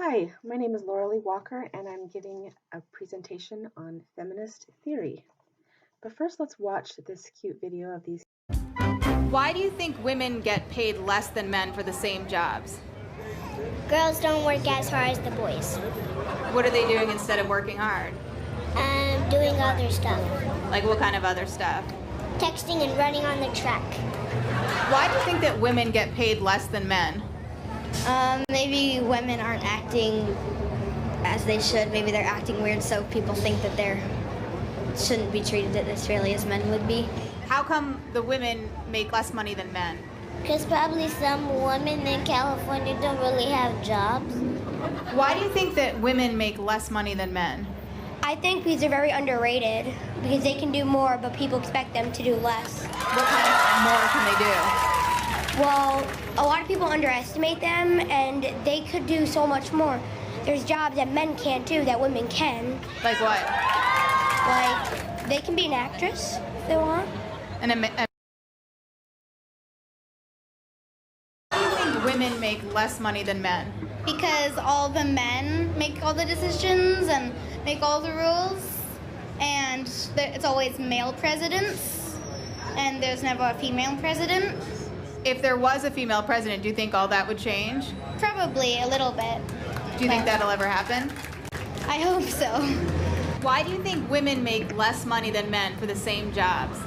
Hi, my name is Loralee Walker, and I'm giving a presentation on feminist theory. But first, let's watch this cute video of these. Why do you think women get paid less than men for the same jobs? Girls don't work as hard as the boys. What are they doing instead of working hard? Doing other stuff. Like what kind of other stuff? Texting and running on the track. Why do you think that women get paid less than men? Maybe women aren't acting as they should. Maybe they're acting weird, so people think that they shouldn't be treated as fairly as men would be. How come the women make less money than men? Because probably some women in California don't really have jobs. Why do you think that women make less money than men? I think because they're very underrated, because they can do more, but people expect them to do less. What kind of more can they do? Well, a lot of people underestimate them, and they could do so much more. There's jobs that men can't do that women can. Like what? Like, they can be an actress if they want. And why do you think women make less money than men? Because all the men make all the decisions and make all the rules, and it's always male presidents, and there's never a female president. If there was a female president, do you think all that would change? Probably a little bit. Do you think that'll ever happen? I hope so. Why do you think women make less money than men for the same jobs?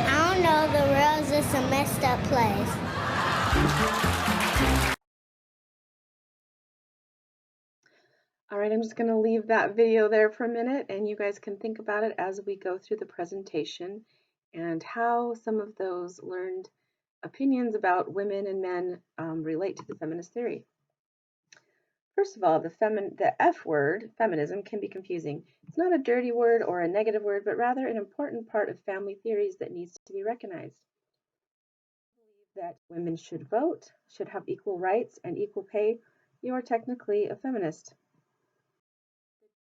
I don't know, the world's just a messed up place. All right, I'm just going to leave that video there for a minute, and you guys can think about it as we go through the presentation and how some of those learned opinions about women and men relate to the feminist theory. First of all, the F word, feminism, can be confusing. It's not a dirty word or a negative word, but rather an important part of family theories that needs to be recognized. If you believe that women should vote, should have equal rights and equal pay, you are technically a feminist.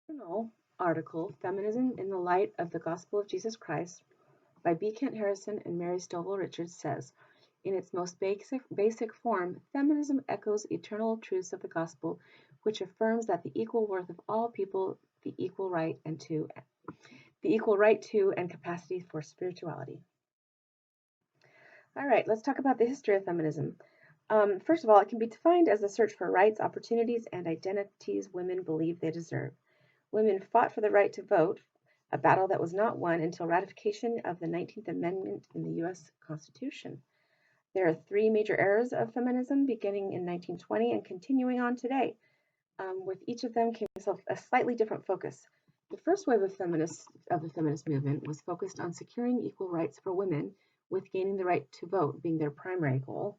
The journal article, Feminism in the Light of the Gospel of Jesus Christ, by B. Kent Harrison and Mary Stovall Richards says, in its most basic form, feminism echoes eternal truths of the gospel, which affirms that the equal worth of all people, the equal right to and capacity for spirituality. All right, let's talk about the history of feminism. First of all, it can be defined as a search for rights, opportunities, and identities women believe they deserve. Women fought for the right to vote, a battle that was not won until ratification of the 19th Amendment in the U.S. Constitution. There are three major eras of feminism, beginning in 1920 and continuing on today. With each of them came a slightly different focus. The first wave of the feminist movement was focused on securing equal rights for women, with gaining the right to vote being their primary goal.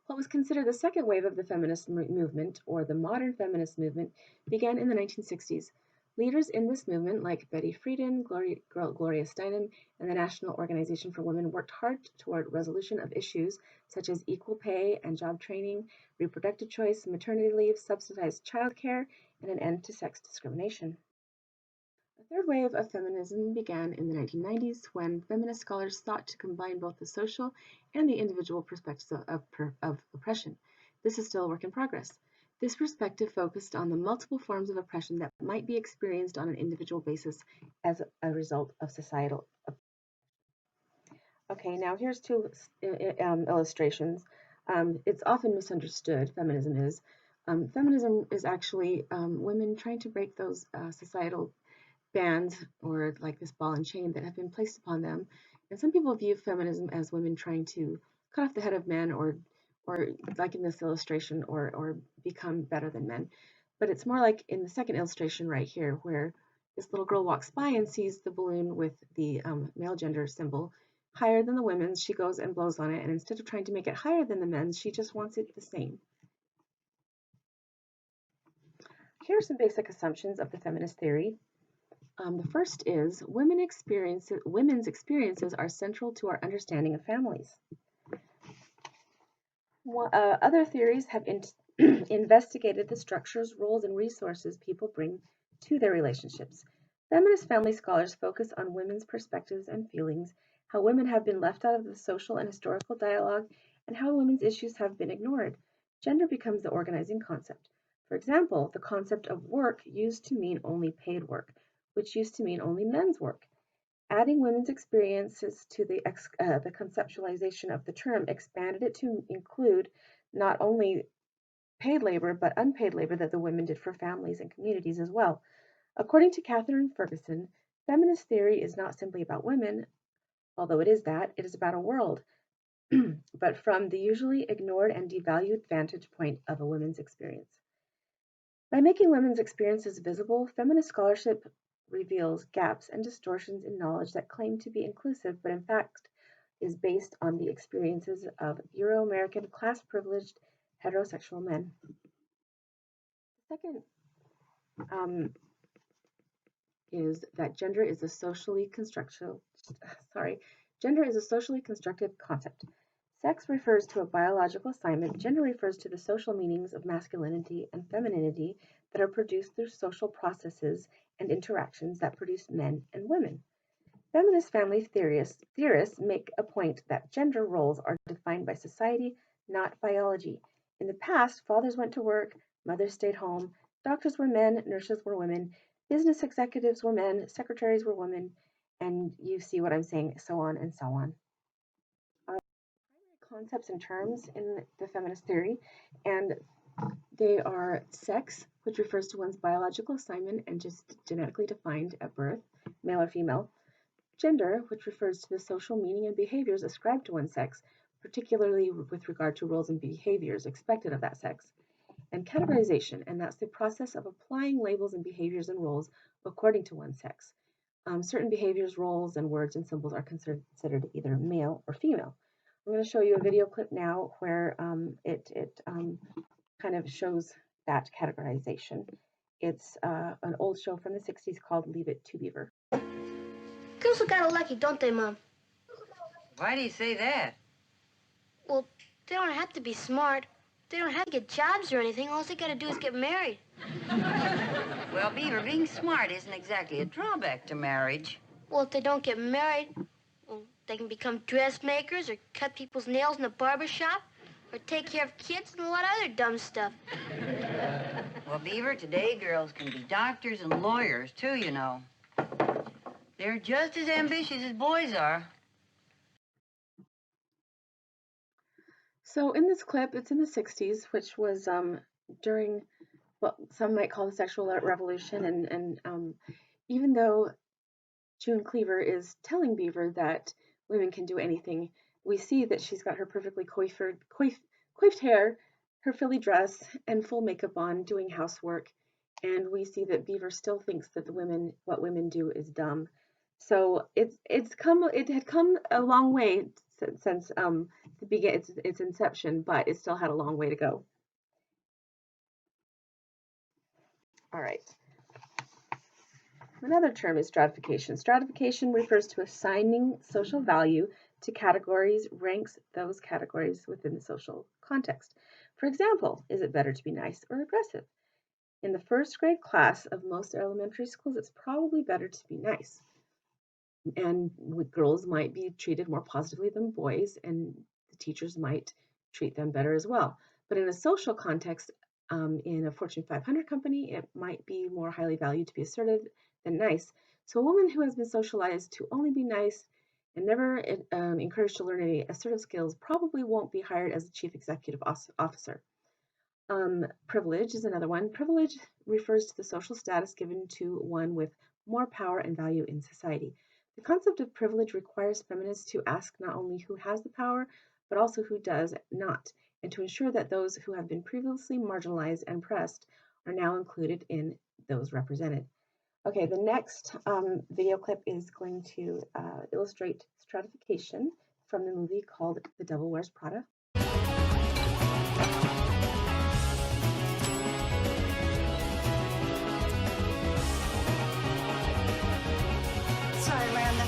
What was considered the second wave of the feminist movement, or the modern feminist movement, began in the 1960s. Leaders in this movement, like Betty Friedan, Gloria Steinem, and the National Organization for Women, worked hard toward resolution of issues such as equal pay and job training, reproductive choice, maternity leave, subsidized childcare, and an end to sex discrimination. A third wave of feminism began in the 1990s when feminist scholars sought to combine both the social and the individual perspectives of oppression. This is still a work in progress. This perspective focused on the multiple forms of oppression that might be experienced on an individual basis as a result of societal oppression. Okay, now here's two illustrations. It's often misunderstood, feminism is. Feminism is actually women trying to break those societal bands, or like this ball and chain that have been placed upon them. And some people view feminism as women trying to cut off the head of men, or like in this illustration, or become better than men. But it's more like in the second illustration right here, where this little girl walks by and sees the balloon with the male gender symbol higher than the women's. She goes and blows on it, and instead of trying to make it higher than the men's, she just wants it the same. Here are some basic assumptions of the feminist theory. The first is women's experiences are central to our understanding of families. Other theories have investigated the structures, roles, and resources people bring to their relationships. Feminist family scholars focus on women's perspectives and feelings, how women have been left out of the social and historical dialogue, and how women's issues have been ignored. gender becomes the organizing concept. For example, the concept of work used to mean only paid work, which used to mean only men's work. Adding women's experiences to the conceptualization of the term expanded it to include not only paid labor but unpaid labor that the women did for families and communities as well. According to Catherine Ferguson, feminist theory is not simply about women, although it is that, it is about a world, but from the usually ignored and devalued vantage point of a woman's experience. By making women's experiences visible, feminist scholarship reveals gaps and distortions in knowledge that claim to be inclusive, but in fact is based on the experiences of Euro-American class-privileged heterosexual men. The second is that gender is a socially constructed concept. Sex refers to a biological assignment. Gender refers to the social meanings of masculinity and femininity that are produced through social processes and interactions that produce men and women. Feminist family theorists make a point that gender roles are defined by society, not biology. In the past, fathers went to work, mothers stayed home, doctors were men, nurses were women, business executives were men, secretaries were women, and you see what I'm saying, so on and so on. Concepts and terms in the feminist theory, and they are sex, which refers to one's biological assignment and just genetically defined at birth, male or female. Gender, which refers to the social meaning and behaviors ascribed to one's sex, particularly with regard to roles and behaviors expected of that sex. And categorization, and that's the process of applying labels and behaviors and roles according to one's sex. Certain behaviors, roles, and words and symbols are considered either male or female. I'm going to show you a video clip now where it kind of shows that categorization. It's an old show from the 60s called Leave It to Beaver. Girls are kind of lucky, don't they, Mom? Why do you say that? Well, they don't have to be smart. They don't have to get jobs or anything. All they got to do is get married. Well, Beaver, being smart isn't exactly a drawback to marriage. Well, if they don't get married, well, they can become dressmakers or cut people's nails in a barber shop or take care of kids and a lot of other dumb stuff. Well, Beaver, today girls can be doctors and lawyers, too, you know. They're just as ambitious as boys are. So in this clip, it's in the 60s, which was during what some might call the sexual revolution, and even though June Cleaver is telling Beaver that women can do anything, we see that she's got her perfectly coiffed hair, her frilly dress, and full makeup on, doing housework, and we see that Beaver still thinks that what women do is dumb. So it had come a long way since its inception, but it still had a long way to go. All right. Another term is stratification. Stratification refers to assigning social value to categories, ranks those categories within the social context. For example, is it better to be nice or aggressive? In the first grade class of most elementary schools, it's probably better to be nice. And girls might be treated more positively than boys, and the teachers might treat them better as well. But in a social context, in a Fortune 500 company, it might be more highly valued to be assertive than nice. So a woman who has been socialized to only be nice and never encouraged to learn any assertive skills probably won't be hired as a chief executive officer. Privilege is another one. Privilege refers to the social status given to one with more power and value in society. The concept of privilege requires feminists to ask not only who has the power, but also who does not, and to ensure that those who have been previously marginalized and oppressed are now included in those represented. Okay, the next video clip is going to illustrate stratification from the movie called The Devil Wears Prada. Sorry, Miranda.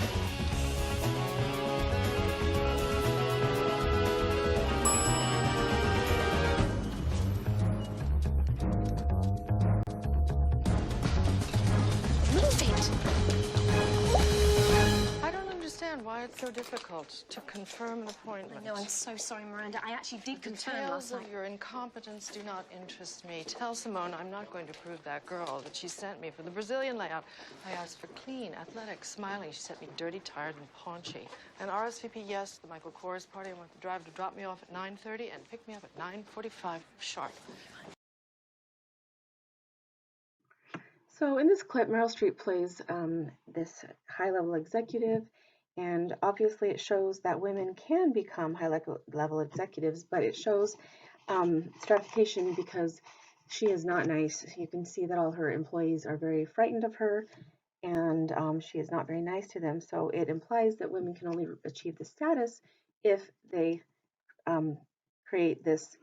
I don't understand. why it's so difficult to confirm an appointment. No, I'm so sorry, Miranda. I actually did confirm Details last night. of your incompetence do not interest me. Tell Simone I'm not going to prove that girl that she sent me for the Brazilian layout. I asked for clean, athletic, smiling. She sent me dirty, tired, and paunchy. And RSVP, yes, the Michael Kors party. I want the driver to drop me off at 9:30 and pick me up at 9:45 sharp. So in this clip, Meryl Streep plays this high-level executive, and obviously it shows that women can become high-level executives, but it shows stratification because she is not nice. You can see that all her employees are very frightened of her, and she is not very nice to them. So it implies that women can only achieve this status if they create this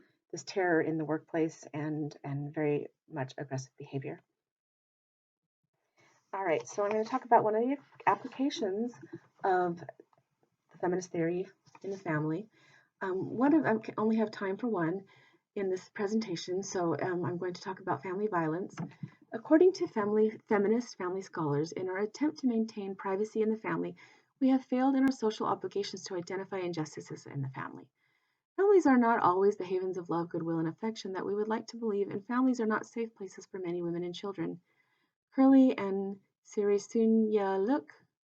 terror in the workplace and very much aggressive behavior. All right, so I'm going to talk about one of the applications of the feminist theory in the family. I only have time for one in this presentation, so I'm going to talk about family violence. According to feminist family scholars, in our attempt to maintain privacy in the family, we have failed in our social obligations to identify injustices in the family. Families are not always the havens of love, goodwill, and affection that we would like to believe, and families are not safe places for many women and children. Curley and Sirisunyaluk,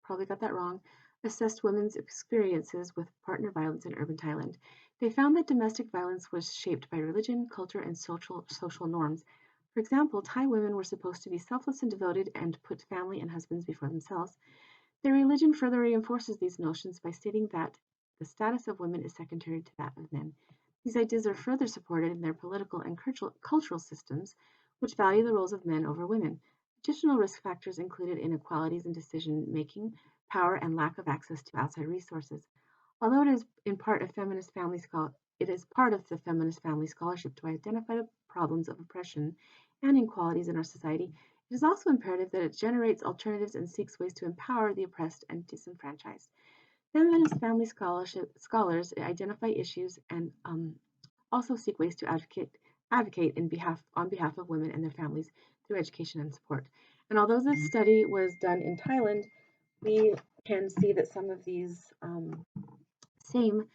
probably got that wrong, assessed women's experiences with partner violence in urban Thailand. They found that domestic violence was shaped by religion, culture, and social norms. For example, Thai women were supposed to be selfless and devoted and put family and husbands before themselves. Their religion further reinforces these notions by stating that the status of women is secondary to that of men. These ideas are further supported in their political and cultural systems, which value the roles of men over women. Additional risk factors included inequalities in decision-making, power, and lack of access to outside resources. Although it is part of the feminist family scholarship to identify the problems of oppression and inequalities in our society, it is also imperative that it generates alternatives and seeks ways to empower the oppressed and disenfranchised. Feminist family scholars identify issues and also seek ways to advocate on behalf of women and their families through education and support. And although this study was done in Thailand, we can see that some of these same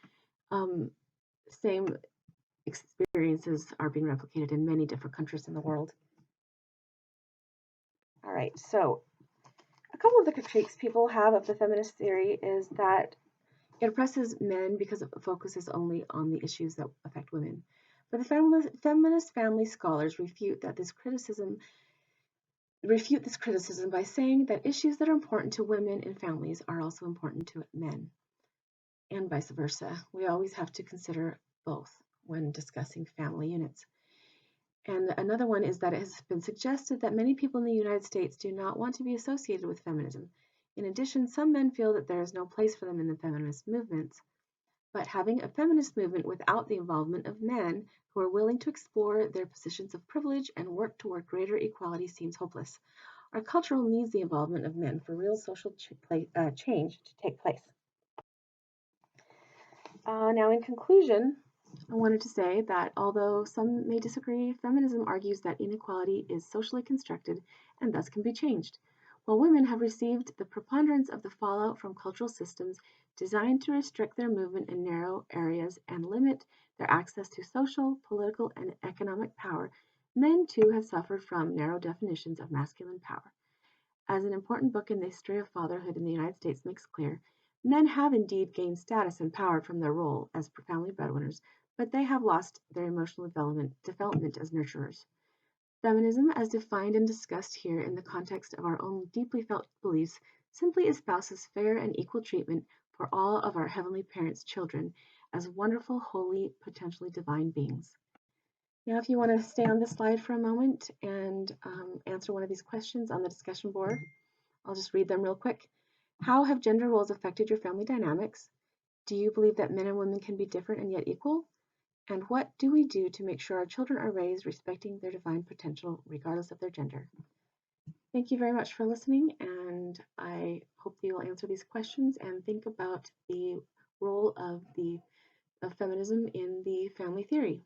experiences are being replicated in many different countries in the world. All right, so a couple of the critiques people have of the feminist theory is that it oppresses men because it focuses only on the issues that affect women. But the feminist family scholars refute this criticism by saying that issues that are important to women in families are also important to men, and vice versa. We always have to consider both when discussing family units. And another one is that it has been suggested that many people in the United States do not want to be associated with feminism. In addition, some men feel that there is no place for them in the feminist movements. But having a feminist movement without the involvement of men who are willing to explore their positions of privilege and work toward greater equality seems hopeless. Our culture needs the involvement of men for real social change to take place. Now, in conclusion, I wanted to say that although some may disagree, feminism argues that inequality is socially constructed and thus can be changed. While women have received the preponderance of the fallout from cultural systems designed to restrict their movement in narrow areas and limit their access to social, political, and economic power, men too have suffered from narrow definitions of masculine power. As an important book in the history of fatherhood in the United States makes clear, men have indeed gained status and power from their role as family breadwinners, but they have lost their emotional development as nurturers. Feminism, as defined and discussed here in the context of our own deeply felt beliefs, simply espouses fair and equal treatment for all of our Heavenly Parents' children as wonderful, holy, potentially divine beings. Now, if you want to stay on this slide for a moment and answer one of these questions on the discussion board, I'll just read them real quick. How have gender roles affected your family dynamics? Do you believe that men and women can be different and yet equal? And what do we do to make sure our children are raised respecting their divine potential regardless of their gender? Thank you very much for listening, and I hope that you will answer these questions and think about the role of feminism in the family theory.